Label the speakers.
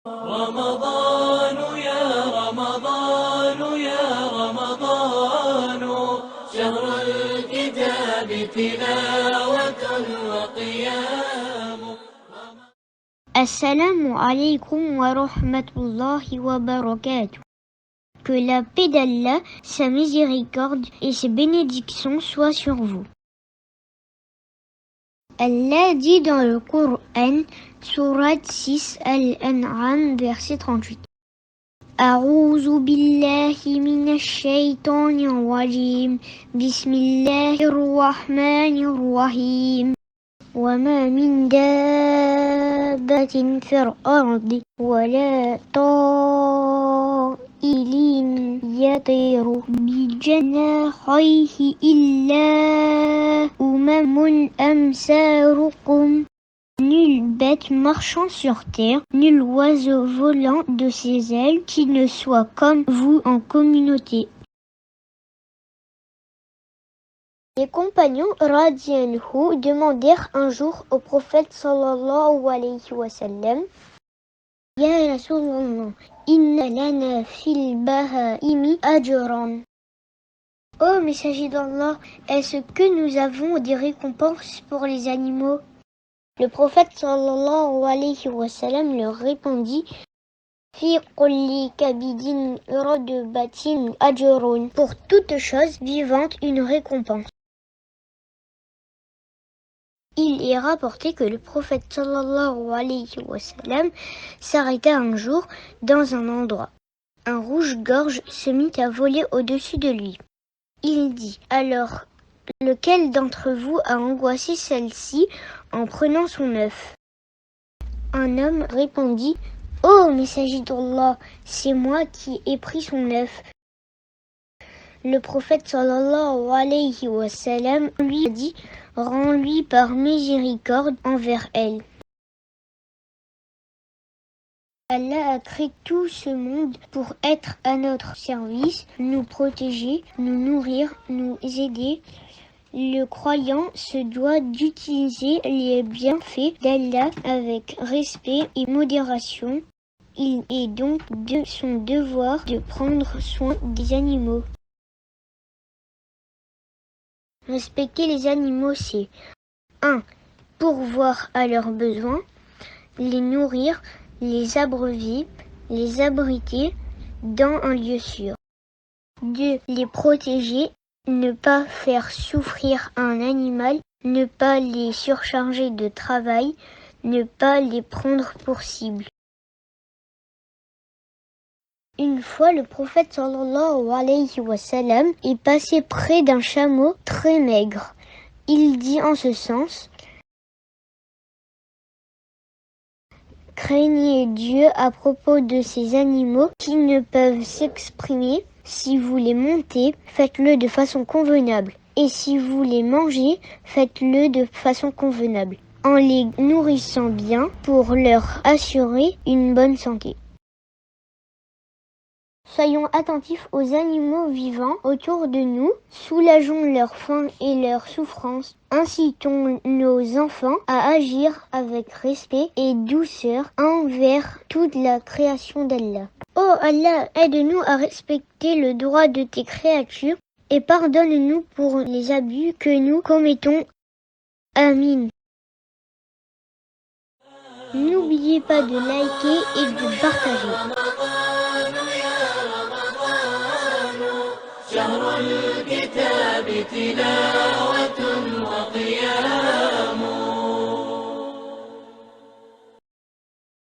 Speaker 1: رمضان يا رمضان يا رمضان شهر الكتاب تلاوة وقيام.
Speaker 2: Assalamu alaikum wa rahmatullahi wa barakatuh. Que la paix d'Allah, sa miséricorde et ses bénédictions soient sur vous. Allah dit dans le Coran, sourate 6 Al-An'am, verset 38. أعوذ بالله من الشيطان الرجيم بسم الله الرحمن الرحيم وما من دابة في الأرض ولا طائر يطير بجناحيه إلا أمم أمثالكم. Nulle bête marchant sur terre, nul oiseau volant de ses ailes qui ne soit comme vous en communauté. Les compagnons radiyallahu demandèrent un jour au prophète sallallahu alayhi wa sallam: Ya Rasulallah, inna lana fil bahaimi ajran. Ô messager d'Allah, est-ce que nous avons des récompenses pour les animaux? Le prophète sallallahu alayhi wa sallam leur répondit: Fi kulli kabidin radbatin ajrun. Pour toute chose vivante, une récompense. Il est rapporté que le prophète sallallahu alayhi wa sallam s'arrêta un jour dans un endroit. Un rouge-gorge se mit à voler au-dessus de lui. Il dit: Alors, lequel d'entre vous a angoissé celle-ci en prenant son œuf? Un homme répondit: Ô messager d'Allah, c'est moi qui ai pris son œuf. Le prophète sallallahu alayhi wa sallam lui a dit: Rends-lui par miséricorde envers elle. Allah a créé tout ce monde pour être à notre service, nous protéger, nous nourrir, nous aider. Le croyant se doit d'utiliser les bienfaits d'Allah avec respect et modération. Il est donc de son devoir de prendre soin des animaux. Respecter les animaux, c'est 1. Pourvoir à leurs besoins, les nourrir, les abreuver, les abriter dans un lieu sûr. 2. Les protéger. Ne pas faire souffrir un animal, ne pas les surcharger de travail, ne pas les prendre pour cible. Une fois, le prophète sallallahu alayhi wa sallam est passé près d'un chameau très maigre. Il dit en ce sens: Craignez Dieu à propos de ces animaux qui ne peuvent s'exprimer. Si vous les montez, faites-le de façon convenable. Et si vous les mangez, faites-le de façon convenable, en les nourrissant bien pour leur assurer une bonne santé. Soyons attentifs aux animaux vivants autour de nous, soulageons leur faim et leur souffrance, incitons nos enfants à agir avec respect et douceur envers toute la création d'Allah. Oh Allah, aide-nous à respecter le droit de tes créatures et pardonne-nous pour les abus que nous commettons. Amin. N'oubliez pas de liker et de partager.
Speaker 1: شهر الكتاب تلاوة وقيام.